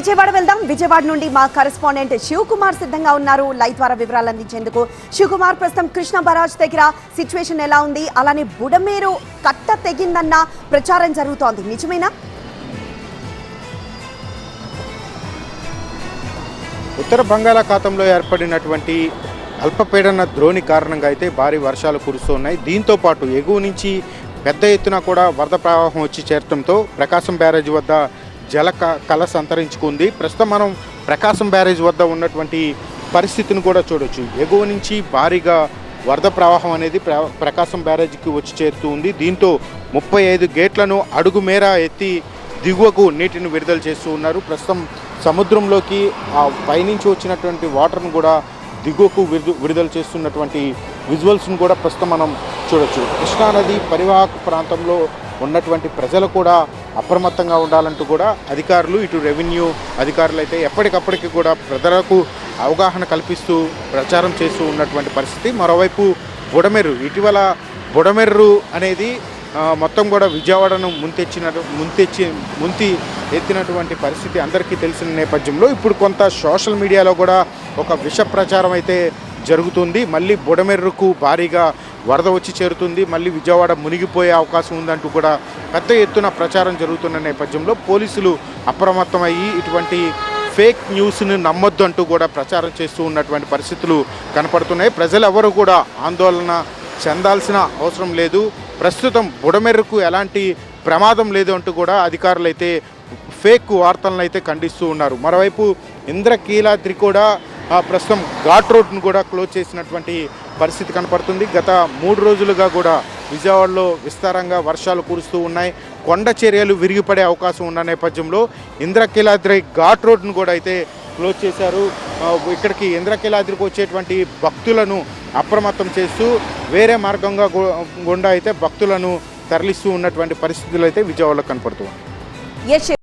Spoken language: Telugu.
విజయవాడ వెళ్దాం. విజయవాడ నుండి మా కరెస్పాండెంట్ శివకుమార్ సిద్ధంగా ఉన్నారు లైవ్ ద్వారా వివరాలు అందించేందుకు. శివకుమార్, ప్రస్తుతం కృష్ణ బరాజ్ దగ్గర సిచ్యువేషన్ ఎలా ఉంది? అలానే బుడమేరు కట్ట తెగిందన్న ప్రచారం జరుగుతోంది, నిజమేనా? ఉత్తర బంగాళాఖాతంలో ఏర్పడినటువంటి అల్పపీడన ద్రోణి కారణంగా అయితే భారీ వర్షాలు కురుస్తున్నాయి. దీంతో పాటు ఎగువ నుంచి పెద్ద ఎత్తున కూడా వరద ప్రవాహం వచ్చి చేరడంతో ప్రకాశం బ్యారేజ్ వద్ద జల కళ సంతరించుకుంది. ప్రస్తుతం మనం ప్రకాశం బ్యారేజ్ వద్ద ఉన్నటువంటి పరిస్థితిని కూడా చూడొచ్చు. ఎగువ నుంచి భారీగా వరద ప్రవాహం అనేది ప్రకాశం బ్యారేజ్కి వచ్చి చేరుతూ ఉంది. దీంతో 35 గేట్లను అడుగు మేర ఎత్తి దిగువకు నీటిని విడుదల చేస్తూ ఉన్నారు. ప్రస్తుతం సముద్రంలోకి ఆ పైనుంచి వచ్చినటువంటి వాటర్ను కూడా దిగువకు విడుదల చేస్తున్నటువంటి విజువల్స్ను కూడా ప్రస్తుతం మనం చూడొచ్చు. కృష్ణానది పరివాహక ప్రాంతంలో ఉన్నటువంటి ప్రజలు కూడా అప్రమత్తంగా ఉండాలంటూ కూడా అధికారులు, ఇటు రెవెన్యూ అధికారులు అయితే ఎప్పటికప్పటికి కూడా ప్రజలకు అవగాహన కల్పిస్తూ ప్రచారం చేస్తూ ఉన్నటువంటి పరిస్థితి. మరోవైపు బుడమేరు, ఇటీవల బుడమేరు అనేది మొత్తం కూడా విజయవాడను ముంతి ఎత్తినటువంటి పరిస్థితి అందరికీ తెలిసిన నేపథ్యంలో ఇప్పుడు కొంత సోషల్ మీడియాలో కూడా ఒక విష ప్రచారం అయితే జరుగుతుంది. మళ్ళీ బుడమేరుకు భారీగా వరద వచ్చి చేరుతుంది, మళ్ళీ విజయవాడ మునిగిపోయే అవకాశం ఉందంటూ కూడా పెద్ద ఎత్తున ప్రచారం జరుగుతున్న నేపథ్యంలో పోలీసులు అప్రమత్తమయ్యి ఇటువంటి ఫేక్ న్యూస్ని నమ్మొద్దు అంటూ కూడా ప్రచారం చేస్తూ ఉన్నటువంటి పరిస్థితులు కనపడుతున్నాయి. ప్రజలు ఎవరు కూడా ఆందోళన చెందాల్సిన అవసరం లేదు, ప్రస్తుతం బుడమేరుకు ఎలాంటి ప్రమాదం లేదు అంటూ కూడా అధికారులు అయితే ఫేక్ వార్తలను అయితే ఖండిస్తూ ఉన్నారు. మరోవైపు ఇంద్రకీలాద్రి కూడా ప్రస్తుతం ఘాట్ రోడ్ను కూడా క్లోజ్ చేసినటువంటి పరిస్థితి కనపడుతుంది. గత 3 రోజులుగా కూడా విజయవాడలో విస్తారంగా వర్షాలు కురుస్తూ ఉన్నాయి. కొండ చర్యలు విరిగిపడే అవకాశం ఉన్న నేపథ్యంలో ఇంద్రకీలాద్రి ఘాట్ రోడ్ను కూడా అయితే క్లోజ్ చేశారు. ఇక్కడికి ఇంద్రకీలాద్రికి వచ్చేటువంటి భక్తులను అప్రమత్తం చేస్తూ వేరే మార్గంగా గుండా అయితే భక్తులను తరలిస్తూ ఉన్నటువంటి పరిస్థితులు అయితే విజయవాడలో కనపడుతుంది.